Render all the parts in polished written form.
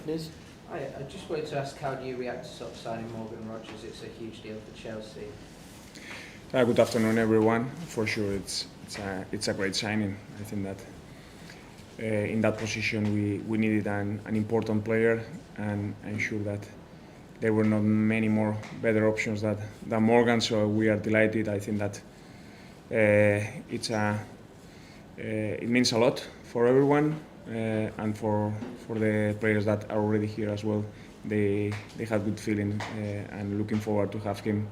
Liz? I just wanted to ask, how do you react to sort of signing Morgan Rogers? It's a huge deal for Chelsea. Good afternoon, everyone. For sure, it's a great signing. I think that in that position we needed an important player, and I'm sure that there were not many more better options than Morgan. So we are delighted. I think that it means a lot for everyone and for the players that are already here as well. They have good feeling and looking forward to have him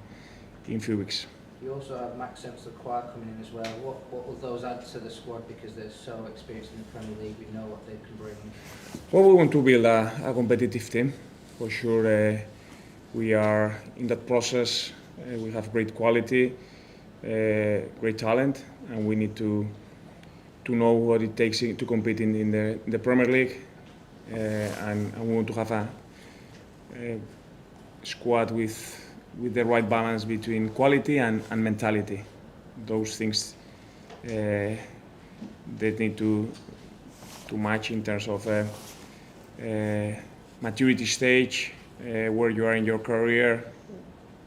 in a few weeks. You also have Maxence Lacroix coming in as well. What will those add to the squad, because they're so experienced in the Premier League? We know what they can bring. Well, we want to build a competitive team. For sure, we are in that process. We have great quality, great talent, and we need to know what it takes to compete in the Premier League. And we want to have a squad with the right balance between quality and mentality. Those things they need to match in terms of maturity stage, where you are in your career,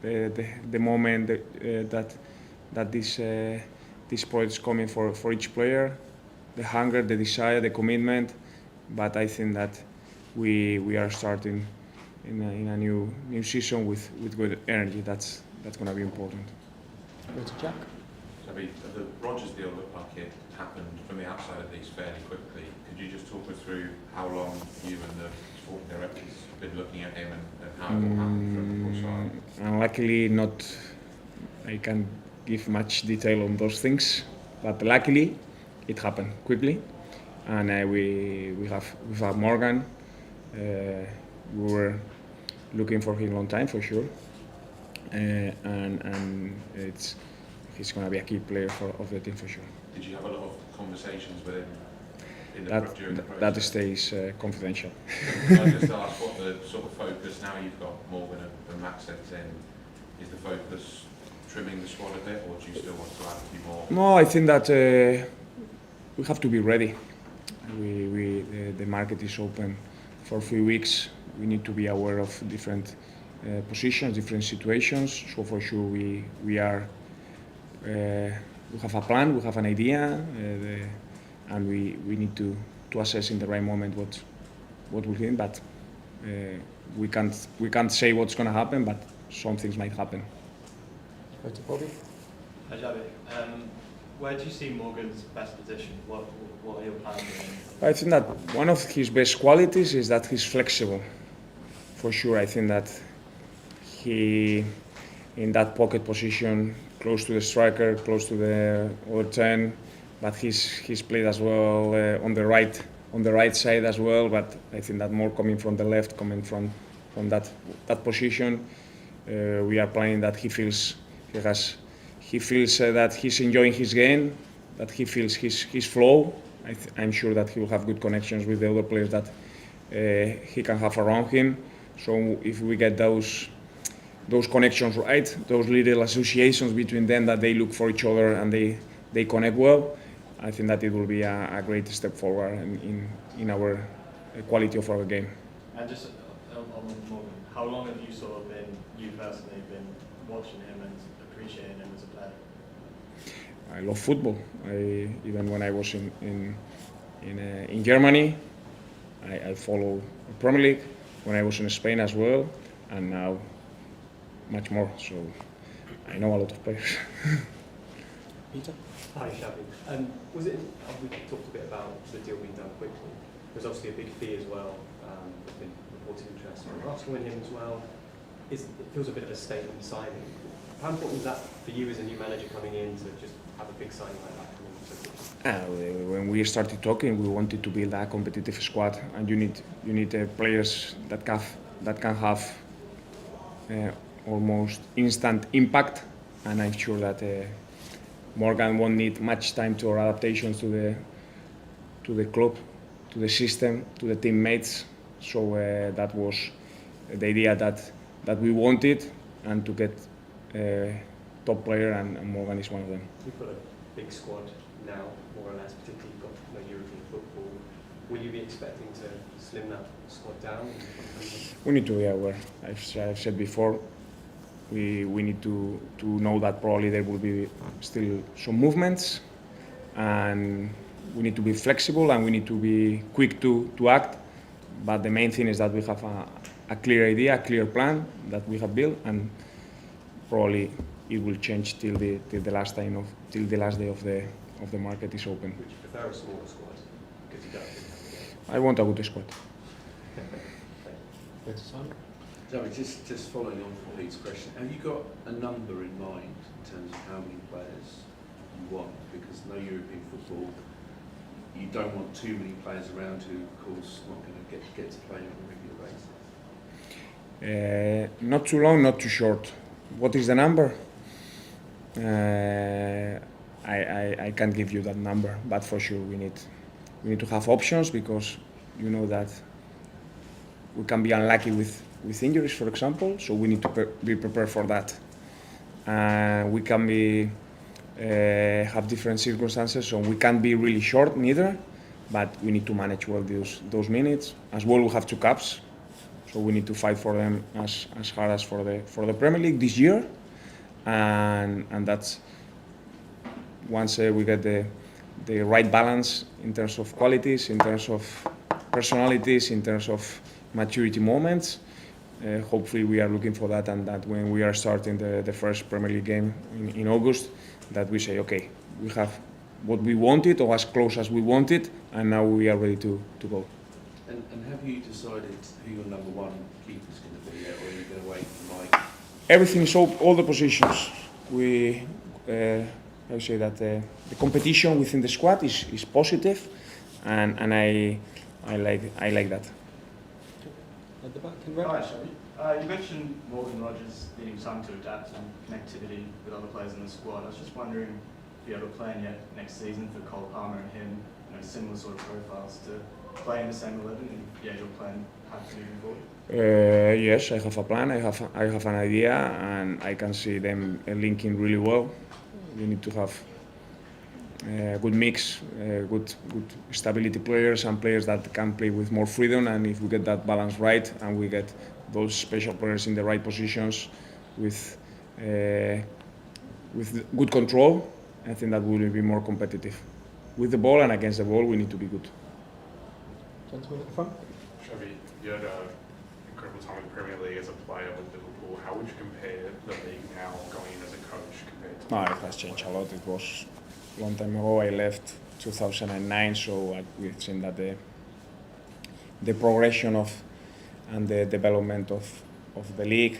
the moment that this project is coming for each player, the hunger, the desire, the commitment. But I think that we are starting in a new season with good energy. That's going to be important. Go to Jack. Xabi, the Rogers deal looked like it happened from the outside at least fairly quickly. Could you just talk us through how long you and the sporting directors have been looking at him and how it all happened from your side? Luckily, not. I can't give much detail on those things, but luckily, it happened quickly, and we have Morgan. We were looking for him a long time for sure, and he's going to be a key player of the team for sure. Did you have a lot of conversations with him during the process? That stays confidential. I just asked what the sort of focus, now you've got Morgan and Maxence in, is the focus trimming the squad a bit, or do you still want to add a few more? No, I think that we have to be ready. The market is open for a few weeks. We need to be aware of different positions, different situations. So for sure, we have a plan, we have an idea, and we need to assess in the right moment what will happen. But we can't say what's going to happen, but some things might happen. Go to Bobby. Hi Xabi. Where do you see Morgan's best position? What are your plans? I think that one of his best qualities is that he's flexible. For sure, I think that he, in that pocket position, close to the striker, close to the other 10, but he's played as well on the right side as well. But I think that more coming from the left, coming from that position, we are planning that he feels that he's enjoying his game, that he feels his flow. I'm sure that he will have good connections with the other players that he can have around him. So if we get those connections right, those little associations between them, that they look for each other and they connect well, I think that it will be a great step forward in our quality of our game. And just on Morgan, how long have you sort of you personally been watching him and appreciating him as a player? I love football. Even when I was in Germany, I follow the Premier League. When I was in Spain as well, and now much more. So I know a lot of players. Peter? Hi, Xabi. We talked a bit about the deal being done quickly. There's obviously a big fee as well. There's been reported interest from Arsenal in him as well. It feels a bit of a statement signing. How important is that for you as a new manager coming in to just have a big signing like that coming so quickly? When we started talking, we wanted to build a competitive squad, and you need players that can have almost instant impact. And I'm sure that Morgan won't need much time to adaptations to the club, to the system, to the teammates. So that was the idea that we wanted, and to get top player, and Morgan is one of them. You've got a big squad now, more or less, particularly you've got European football. will you be expecting to slim that squad down? We need to be aware. I've said before, we need to know that probably there will be still some movements, and we need to be flexible and we need to be quick to act. But the main thing is that we have a clear idea, a clear plan that we have built, and probably it will change till the last day of the market is open. Would you prefer a smaller squad? Because you don't think I want a good squad. Go to Simon. Xabi, just following on from Pete's question, have you got a number in mind in terms of how many players you want? Because no European football, you don't want too many players around who, of course, not going to get to play on a regular basis. Not too long, not too short. What is the number? I can't give you that number, but for sure we need to have options, because you know that we can be unlucky with injuries, for example. So we need to be prepared for that. We can be have different circumstances, so we can't be really short neither. But we need to manage well those minutes. As well, we have 2 cups, so we need to fight for them as hard as for the Premier League this year. And that's once we get the right balance in terms of qualities, in terms of personalities, in terms of maturity moments. Hopefully we are looking for that, and that when we are starting the first Premier League game in August, that we say, okay, we have what we wanted, or as close as we wanted, and now we are ready to go. And have you decided who your number 1 keeper is going to be yet, or are you going to wait for Mike? Everything is all the positions. I would say that the competition within the squad is positive, and I like that. At the back in red. Hi, Xabi. You mentioned Morgan Rogers needing time to adapt and connectivity with other players in the squad. I was just wondering if you have a plan yet next season for Cole Palmer and him, similar sort of profiles, to play in the same 11, and your plan moving forward? Yes, I have a plan. I have an idea, and I can see them linking really well. We need to have a good mix, good stability players, and players that can play with more freedom. And if we get that balance right, and we get those special players in the right positions with good control, I think that we will be more competitive. With the ball and against the ball, we need to be good. Gentleman at the front. Xabi, you had an incredible time in the Premier League as a player with Liverpool. How would you compare the league now going in as a coach compared to? No, it has changed a lot. It was a long time ago. I left 2009, so we've seen that the progression and the development of the league,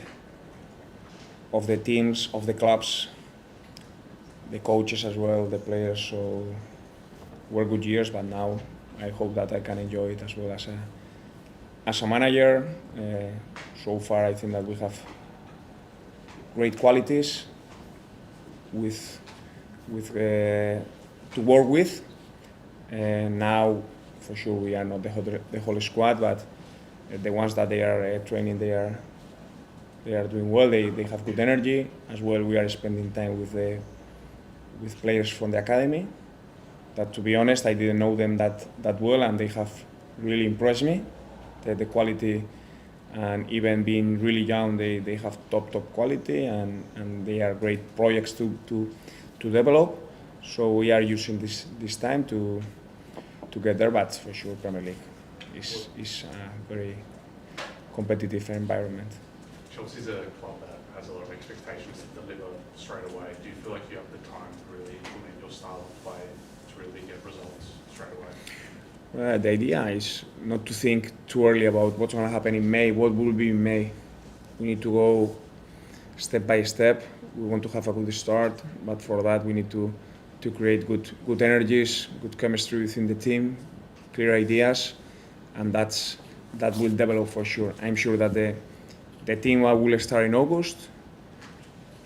of the teams, of the clubs, the coaches as well, the players. So were good years, but now I hope that I can enjoy it as well as a manager. So far, I think that we have great qualities to work with. And now, for sure, we are not the whole squad, but the ones that they are training, they are doing well. They have good energy as well. We are spending time with players from the academy. That, to be honest, I didn't know them that well, and they have really impressed me. The quality, and even being really young, they have top quality, and they are great projects to develop. So we are using this time to get there, but for sure Premier League is a very competitive environment. Chelsea's a club that has a lot of expectations to deliver straight away. Do you feel like you have the time to really implement your style of play to really get results straight away? The idea is not to think too early about what's going to happen in May, what will be in May. We need to go step by step. We want to have a good start, but for that we need to create good energies, good chemistry within the team, clear ideas, and that will develop for sure. I'm sure that the team will start in August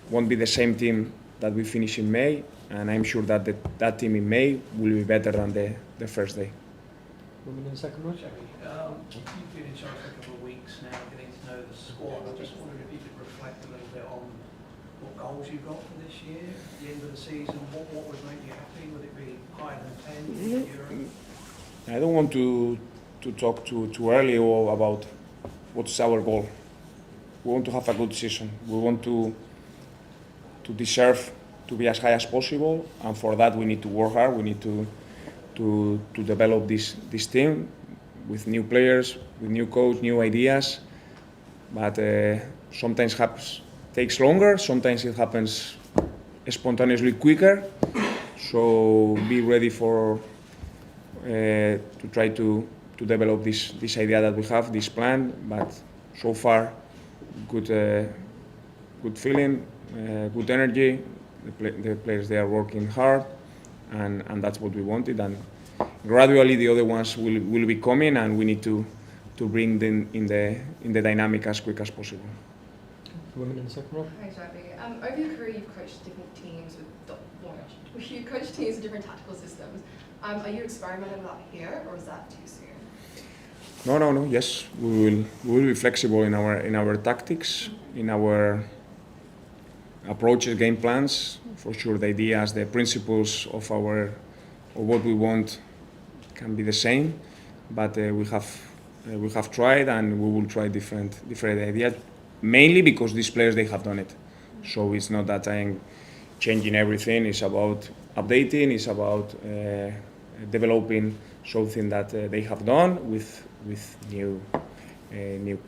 won't be the same team that we finish in May, and I'm sure that that team in May will be better than the first day. Women in the second row. You've been in charge for a couple of weeks now, getting to know the squad. I just wondered if you could reflect a little bit on what goals you've got for this year, at the end of the season. What would make you happy? Would it be higher than 10 Europe? I don't want to talk too early or about what's our goal. We want to have a good season. We want to deserve to be as high as possible, and for that we need to work hard. We need to develop this team with new players, with new coach, new ideas. But sometimes takes longer. Sometimes it happens spontaneously quicker. So be ready for to try to develop this idea that we have, this plan. But so far, good feeling, good energy. The players, they are working hard, and that's what we wanted. And gradually the other ones will be coming, and we need to bring them in the dynamic as quick as possible. Women in the second row. Hi, Xabi. Over your career, you've coached different teams you coached teams with different tactical systems. Are you experimenting with that here, or is that too soon? No. Yes, we will be flexible in our tactics, in our approaches, game plans. For sure, the ideas, the principles of what we want can be the same, but we have tried, and we will try different ideas, mainly because these players, they have done it. So it's not that I'm changing everything. It's about updating. It's about developing something that they have done with new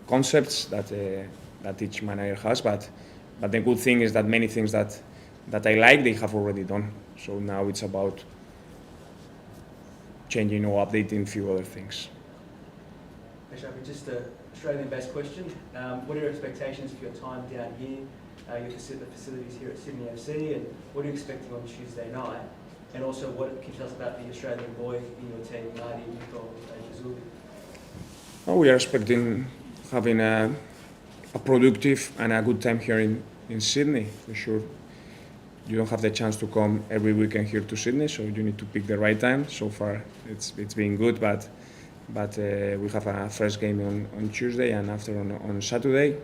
concepts that each manager has. But the good thing is that many things that I like, they have already done. So now it's about changing or updating a few other things. Xabi, just an Australian-based question. What are your expectations for your time down here? Your facilities here at Sydney FC, and what are you expecting on Tuesday night? And also, what can you tell us about the Australian boy in your team, Marty, Nico, and Xabi? We are expecting having a productive and a good time here in Sydney, for sure. You don't have the chance to come every weekend here to Sydney, so you need to pick the right time. So far, it's been good, but we have a first game on Tuesday and after on Saturday.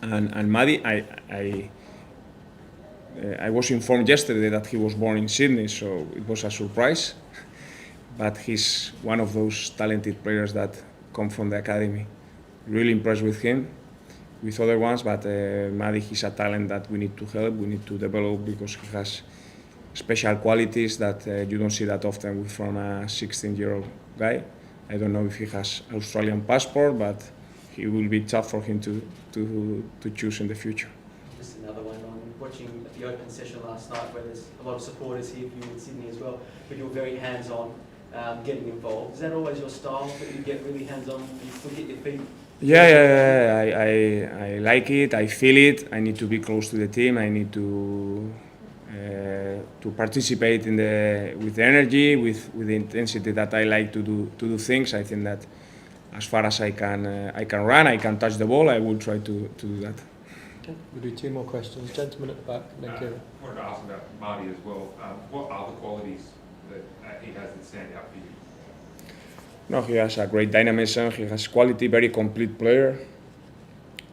And Maddie, I was informed yesterday that he was born in Sydney, so it was a surprise. But he's one of those talented players that come from the academy. Really impressed with him, with other ones, but Maddie, he's a talent that we need to help, we need to develop, because he has special qualities that you don't see that often from a 16-year-old guy. I don't know if he has Australian passport, but it will be tough for him to choose in the future. Just another one on watching the open session last night, where there's a lot of supporters here for you in Sydney as well, but you were very hands-on, getting involved. Is that always your style, that you get really hands-on and you still get your feet? Yeah. I like it. I feel it. I need to be close to the team. I need to participate with the energy, with the intensity that I like to do things. I think that as far as I can run, I can touch the ball. I will try to do that. Okay, we'll do two more questions. Gentleman at the back, and then Kieran. I wanted to ask about Marty as well. What are the qualities that he has that stand out for you? No, he has a great dynamism. He has quality, very complete player,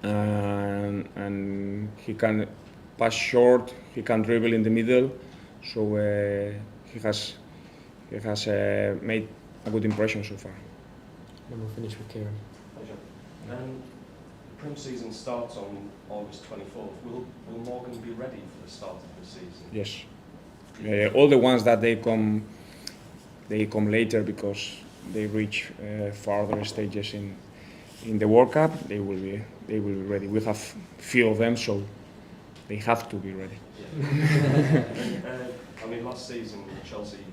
and he can pass short. He can dribble in the middle. So he has made a good impression so far. And we'll finish with Kieran. Pleasure. Prem season starts on August 24th. Will Morgan be ready for the start of the season? Yes. All the ones that they come later because they reach farther stages in the World Cup. They will be ready. We have few of them, so they have to be ready. Yeah. I mean, last season Chelsea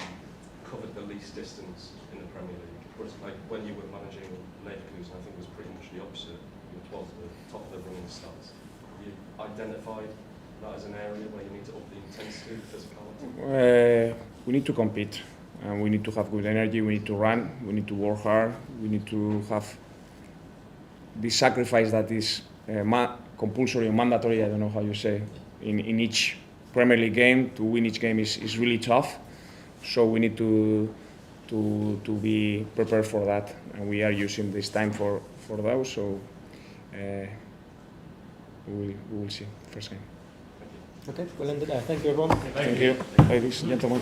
covered the least distance in the Premier League. Whereas, like, when you were managing Leverkusen, I think it was pretty much the opposite. You were towards the top of the running stats. You identified that as an area where you need to up the intensity, the physicality? We need to compete. We need to have good energy. We need to run. We need to work hard. We need to have this sacrifice that is compulsory or mandatory. I don't know how you say. In each Premier League game, to win each game is really tough. So we need to be prepared for that, and we are using this time for those. So we will see first game. Okay, we'll end it there. Thank you, everyone. Thank you, ladies and gentlemen.